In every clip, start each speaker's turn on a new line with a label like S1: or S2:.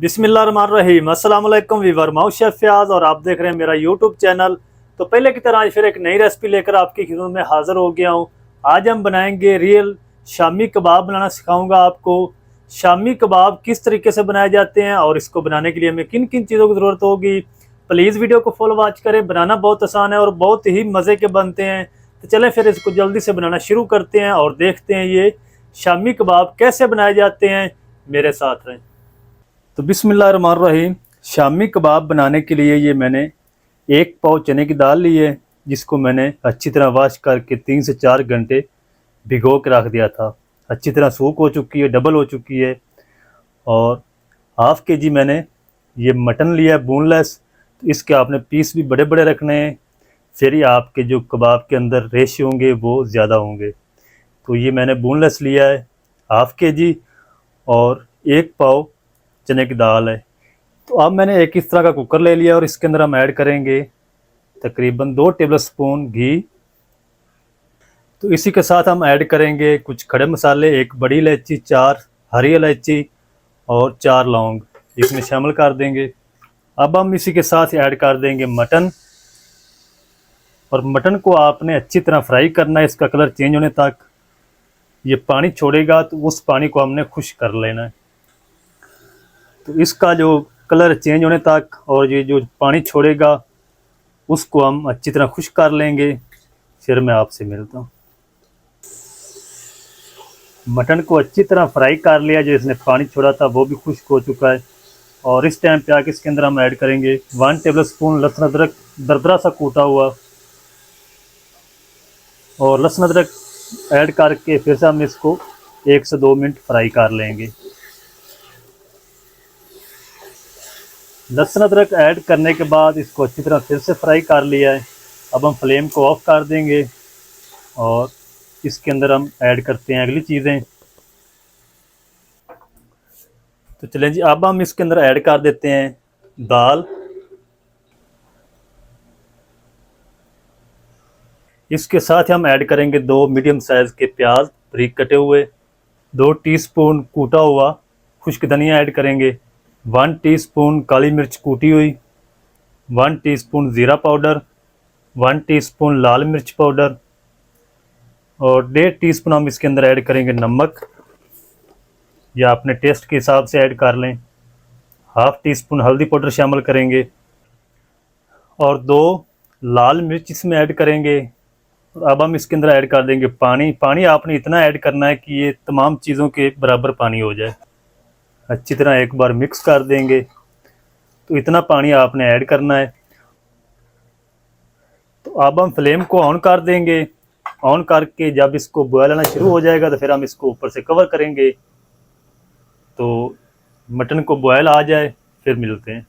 S1: बिस्मिल्लाहिर्रहमानिर्रहीम। अस्सलाम वालेकुम वीवर, मैं शेफ फयाज और आप देख रहे हैं मेरा यूट्यूब चैनल। तो पहले की तरह आज फिर एक नई रेसिपी लेकर आपकी खिदमत में हाज़िर हो गया हूँ। आज हम बनाएंगे रियल शामी कबाब बनाना सिखाऊंगा आपको। शामी कबाब किस तरीके से बनाए जाते हैं और इसको बनाने के लिए हमें किन किन चीज़ों की ज़रूरत होगी। प्लीज़ वीडियो को फुल वॉच करें। बनाना बहुत आसान है और बहुत ही मज़े के बनते हैं। तो चलें फिर इसको जल्दी से बनाना शुरू करते हैं और देखते हैं ये शामी कबाब कैसे बनाए जाते हैं। मेरे साथ रहें। तो बिस्मिल्लाहिर्रहमानिर्रहीम। शामी कबाब बनाने के लिए ये मैंने 1 पाव चने की दाल ली है, जिसको मैंने अच्छी तरह वॉश करके 3 से 4 घंटे भिगो के रख दिया था। अच्छी तरह सूख हो चुकी है, डबल हो चुकी है। और हाफ़ के जी मैंने ये मटन लिया है बोनलेस। तो इसके आपने पीस भी बड़े बड़े रखने हैं, फिर ही आपके जो कबाब के अंदर रेशे होंगे वो ज़्यादा होंगे। तो ये मैंने बोनलेस लिया है हाफ़ के जी और 1 पाव चने की दाल है। तो अब मैंने एक इस तरह का कुकर ले लिया और इसके अंदर हम ऐड करेंगे तकरीबन 2 टेबलस्पून घी। तो इसी के साथ हम ऐड करेंगे कुछ खड़े मसाले, 1 बड़ी इलायची, 4 हरी इलायची और 4 लौंग इसमें शामिल कर देंगे। अब हम इसी के साथ ऐड कर देंगे मटन, और मटन को आपने अच्छी तरह फ्राई करना है, इसका कलर चेंज होने तक। ये पानी छोड़ेगा तो उस पानी को हमने खुश्क कर लेना है। तो इसका जो कलर चेंज होने तक और ये जो पानी छोड़ेगा उसको हम अच्छी तरह खुश्क कर लेंगे। फिर मैं आपसे मिलता हूँ। मटन को अच्छी तरह फ्राई कर लिया, जो इसने पानी छोड़ा था वो भी खुश्क हो चुका है। और इस टाइम पे आके इसके अंदर हम ऐड करेंगे 1 टेबलस्पून लहसुन अदरक दरदरा सा कूटा हुआ। और लहसुन अदरक ऐड करके फिर से हम इसको 1 से 2 मिनट फ्राई कर लेंगे। लहसुन अदरक ऐड करने के बाद इसको अच्छी तरह फिर से फ्राई कर लिया है। अब हम फ्लेम को ऑफ कर देंगे और इसके अंदर हम ऐड करते हैं अगली चीज़ें। तो चलें जी, अब हम इसके अंदर ऐड कर देते हैं दाल। इसके साथ हम ऐड करेंगे 2 मीडियम साइज़ के प्याज बारीक कटे हुए, 2 टीस्पून कूटा हुआ खुश्क धनिया ऐड करेंगे, 1 टीस्पून काली मिर्च कूटी हुई, 1 टीस्पून ज़ीरा पाउडर, 1 टीस्पून लाल मिर्च पाउडर और 1.5 टीस्पून हम इसके अंदर ऐड करेंगे नमक, या अपने टेस्ट के हिसाब से ऐड कर लें। हाफ़ टीस्पून हल्दी पाउडर शामिल करेंगे और 2 लाल मिर्च इसमें ऐड करेंगे। और अब हम इसके अंदर ऐड कर देंगे पानी। पानी आपने इतना ऐड करना है कि ये तमाम चीज़ों के बराबर पानी हो जाए। अच्छी तरह एक बार मिक्स कर देंगे। तो इतना पानी आपने ऐड करना है। तो अब हम फ्लेम को ऑन कर देंगे। ऑन करके जब इसको बॉयल आना शुरू हो जाएगा तो फिर हम इसको ऊपर से कवर करेंगे। तो मटन को बॉयल आ जाए फिर मिलते हैं।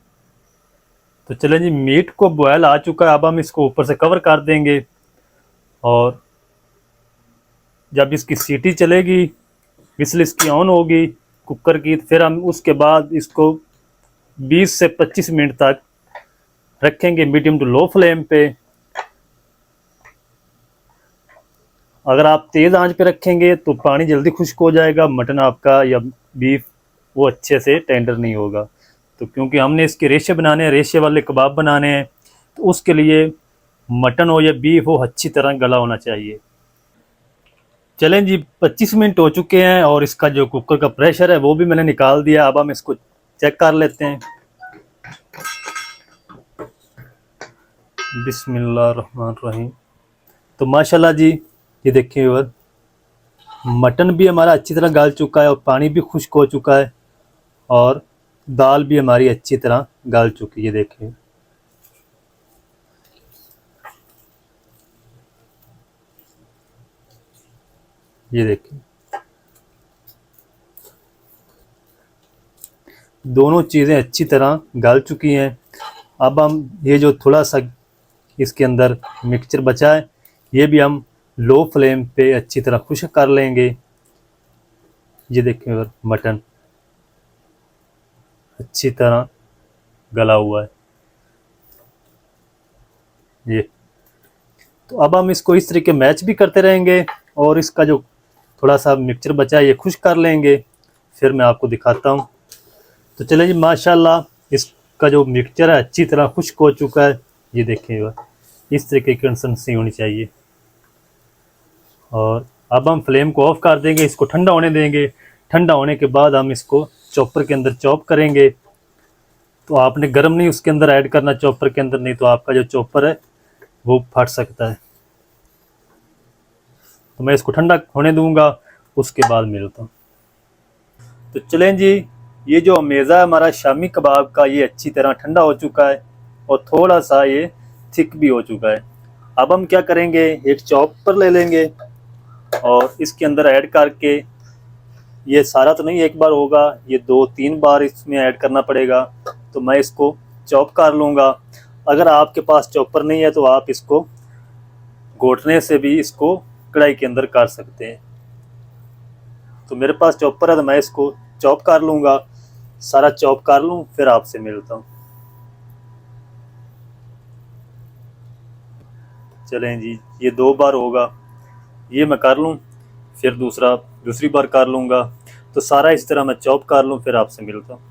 S1: तो चलें जी, मीट को बॉयल आ चुका है। अब हम इसको ऊपर से कवर कर देंगे और जब इसकी सीटी चलेगी, विसल इसकी ऑन होगी कुकर की, तो फिर हम उसके बाद इसको 20 से 25 मिनट तक रखेंगे मीडियम टू लो फ्लेम पे। अगर आप तेज़ आंच पे रखेंगे तो पानी जल्दी खुश्क हो जाएगा, मटन आपका या बीफ वो अच्छे से टेंडर नहीं होगा। तो क्योंकि हमने इसके रेशे बनाने हैं, रेशे वाले कबाब बनाने हैं, तो उसके लिए मटन हो या बीफ हो अच्छी तरह गला होना चाहिए। चलें जी, 25 मिनट हो चुके हैं और इसका जो कुकर का प्रेशर है वो भी मैंने निकाल दिया। अब हम इसको चेक कर लेते हैं। बिस्मिल्लाहिर्रहमानिर्रहीम। तो माशाल्लाह जी, ये देखिए व्यूअर, मटन भी हमारा अच्छी तरह गल चुका है और पानी भी खुश्क हो चुका है और दाल भी हमारी अच्छी तरह गल चुकी है। देखिए ये देखिए, दोनों चीज़ें अच्छी तरह गल चुकी हैं। अब हम ये जो थोड़ा सा इसके अंदर मिक्सचर बचा है ये भी हम लो फ्लेम पे अच्छी तरह खुश्क कर लेंगे। ये देखिए मटन अच्छी तरह गला हुआ है ये। तो अब हम इसको इस तरीके मैच भी करते रहेंगे और इसका जो थोड़ा सा मिक्सचर बचा है ये खुश्क कर लेंगे। फिर मैं आपको दिखाता हूँ। तो चले जी, माशाल्लाह इसका जो मिक्सचर है अच्छी तरह खुश्क हो चुका है। ये देखिएगा, इस तरीके की कंसिस्टेंसी होनी चाहिए। और अब हम फ्लेम को ऑफ कर देंगे, इसको ठंडा होने देंगे। ठंडा होने के बाद हम इसको चॉपर के अंदर चॉप करेंगे। तो आपने गर्म नहीं उसके अंदर ऐड करना, चॉपर के अंदर, नहीं तो आपका जो चॉपर है वो फट सकता है। तो मैं इसको ठंडा होने दूंगा, उसके बाद मिलता हूँ। तो चलें जी, ये जो अमेज़ा है हमारा शामी कबाब का, ये अच्छी तरह ठंडा हो चुका है और थोड़ा सा ये थिक भी हो चुका है। अब हम क्या करेंगे, एक चॉपर ले लेंगे और इसके अंदर ऐड करके, ये सारा तो नहीं एक बार होगा, ये 2-3 बार इसमें ऐड करना पड़ेगा। तो मैं इसको चॉप कर लूँगा। अगर आपके पास चॉपर नहीं है तो आप इसको घोटने से भी इसको कढ़ाई के अंदर कर सकते हैं। तो मेरे पास चॉपर है तो मैं इसको चॉप कर लूँगा। सारा चॉप कर लूँ, फिर आपसे मिलता हूँ। चलें जी, ये 2 बार होगा, ये मैं कर लूँ, फिर दूसरी बार कर लूँगा। तो सारा इस तरह मैं चॉप कर लूँ, फिर आपसे मिलता हूँ।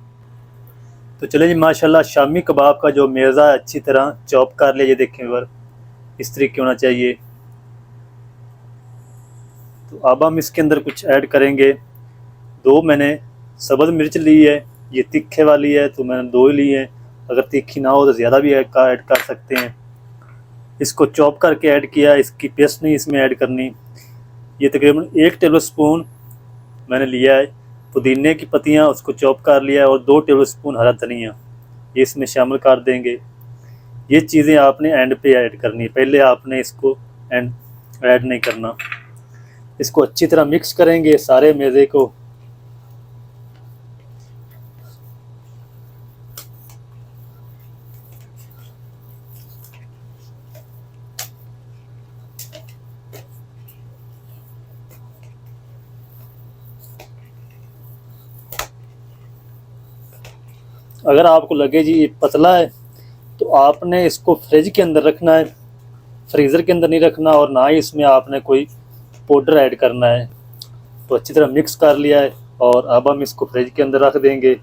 S1: तो चलें जी, माशाल्लाह शामी कबाब का जो मेज़ा अच्छी तरह चॉप कर लिया। ये देखें वर, इस तरीके होना चाहिए। तो अब हम इसके अंदर कुछ ऐड करेंगे। 2 मैंने सब्ज़ मिर्च ली है, ये तीखे वाली है तो मैंने 2 ही ली है। अगर तीखी ना हो तो ज़्यादा भी ऐड कर सकते हैं। इसको चॉप करके ऐड किया, इसकी पेस्ट नहीं इसमें ऐड करनी। ये तकरीबन 1 टेबल स्पून मैंने लिया है पुदीने की पत्तियाँ, उसको चॉप कर लिया है, और 2 टेबल स्पून हरा धनिया, ये इसमें शामिल कर देंगे। ये चीज़ें आपने एंड पे ऐड करनी है, पहले आपने इसको ऐड नहीं करना। इसको अच्छी तरह मिक्स करेंगे सारे मेज़े को। अगर आपको लगे जी ये पतला है तो आपने इसको फ्रिज के अंदर रखना है, फ्रीज़र के अंदर नहीं रखना, और ना ही इसमें आपने कोई पाउडर ऐड करना है। तो अच्छी तरह मिक्स कर लिया है और अब हम इसको फ्रिज के अंदर रख देंगे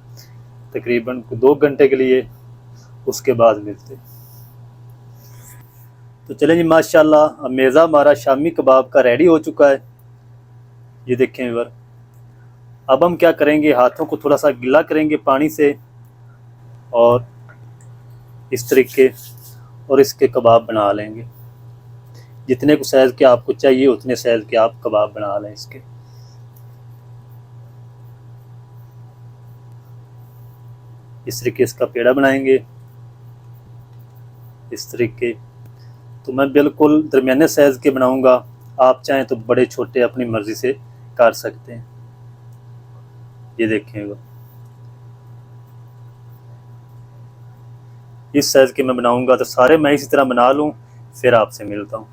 S1: तकरीबन 2 घंटे के लिए, उसके बाद मिलते हैं। तो चलें जी, माशाल्लाह अमेज़ा हमारा शामी कबाब का रेडी हो चुका है। ये देखें व्यूअर, अब हम क्या करेंगे, हाथों को थोड़ा सा गीला करेंगे पानी से और इस तरीके, और इसके कबाब बना लेंगे। जितने को साइज़ के आपको चाहिए उतने साइज़ के आप कबाब बना लें इसके। इस तरीके इसका पेड़ा बनाएंगे, इस तरीके। तो मैं बिल्कुल दरमियाने साइज़ के बनाऊंगा, आप चाहें तो बड़े छोटे अपनी मर्ज़ी से काट सकते हैं। ये देखेंगे, इस साइज़ के मैं बनाऊंगा। तो सारे मैं इसी तरह बना लूँ, फिर आपसे मिलता हूँ।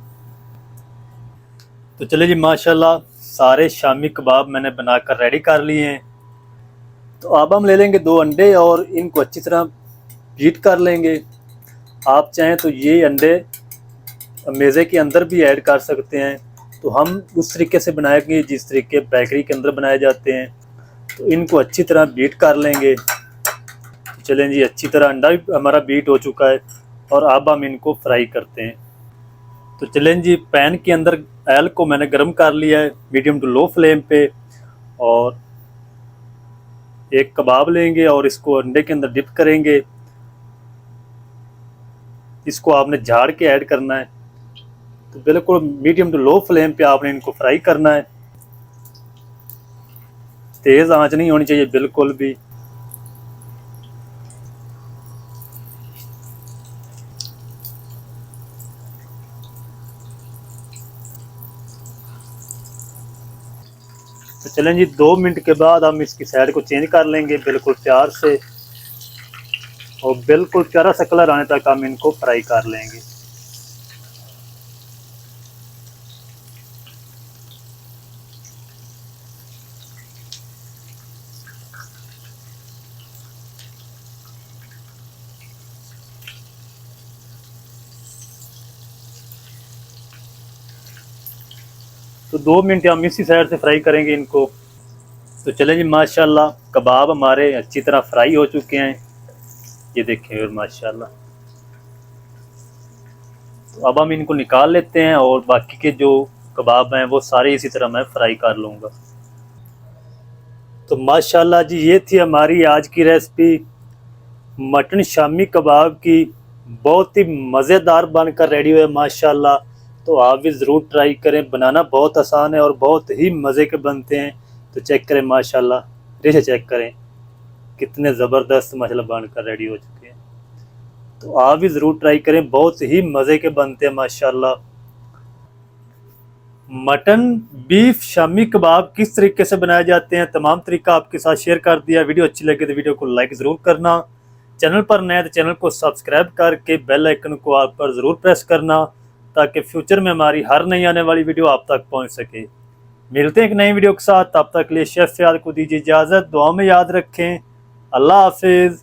S1: तो चले जी, माशाल्लाह सारे शामी कबाब मैंने बनाकर रेडी कर लिए हैं। तो अब हम ले लेंगे 2 अंडे और इनको अच्छी तरह बीट कर लेंगे। आप चाहें तो ये अंडे मेज़े के अंदर भी ऐड कर सकते हैं। तो हम उस तरीके से बनाएंगे जिस तरीके बेकरी के अंदर बनाए जाते हैं। तो इनको अच्छी तरह बीट कर लेंगे। तो चलें जी, अच्छी तरह अंडा भी हमारा बीट हो चुका है और अब हम इनको फ्राई करते हैं। तो चलें जी, पैन के अंदर ऑयल को मैंने गर्म कर लिया है मीडियम टू लो फ्लेम पे, और एक कबाब लेंगे और इसको अंडे के अंदर डिप करेंगे। इसको आपने झाड़ के ऐड करना है। तो बिल्कुल मीडियम टू लो फ्लेम पे आपने इनको फ्राई करना है, तेज़ आंच नहीं होनी चाहिए बिल्कुल भी। तो चलें जी, 2 मिनट के बाद हम इसकी साइड को चेंज कर लेंगे बिल्कुल प्यार से, और बिल्कुल प्यारा सा कलर आने तक हम इनको फ्राई कर लेंगे। तो 2 मिनट हम इसी साइड से फ्राई करेंगे इनको। तो चलें जी, माशाल्लाह कबाब हमारे अच्छी तरह फ्राई हो चुके हैं, ये देखें और माशाल्लाह। तो अब हम इनको निकाल लेते हैं और बाकी के जो कबाब हैं वो सारे इसी तरह मैं फ्राई कर लूँगा। तो माशाल्लाह जी, ये थी हमारी आज की रेसिपी मटन शामी कबाब की। बहुत ही मज़ेदार बनकर रेडी हुए माशाल्लाह। तो आप भी ज़रूर ट्राई करें, बनाना बहुत आसान है और बहुत ही मज़े के बनते हैं। तो चेक करें माशाल्लाह, रेशे चेक करें कितने ज़बरदस्त माशाल्लाह बनकर रेडी हो चुके हैं। तो आप भी ज़रूर ट्राई करें, बहुत ही मज़े के बनते हैं माशाल्लाह। मटन बीफ शामी कबाब किस तरीके से बनाए जाते हैं, तमाम तरीका आपके साथ शेयर कर दिया। वीडियो अच्छी लगे तो वीडियो को लाइक ज़रूर करना, चैनल पर नए तो चैनल को सब्सक्राइब करके बेल आइकन को आप पर ज़रूर प्रेस करना, ताकि फ्यूचर में हमारी हर नई आने वाली वीडियो आप तक पहुंच सके। मिलते हैं एक नई वीडियो के साथ, तब तक के लिए शेफ फयाद को दीजिए इजाज़त। दुआ में याद रखें। अल्लाह हाफिज़।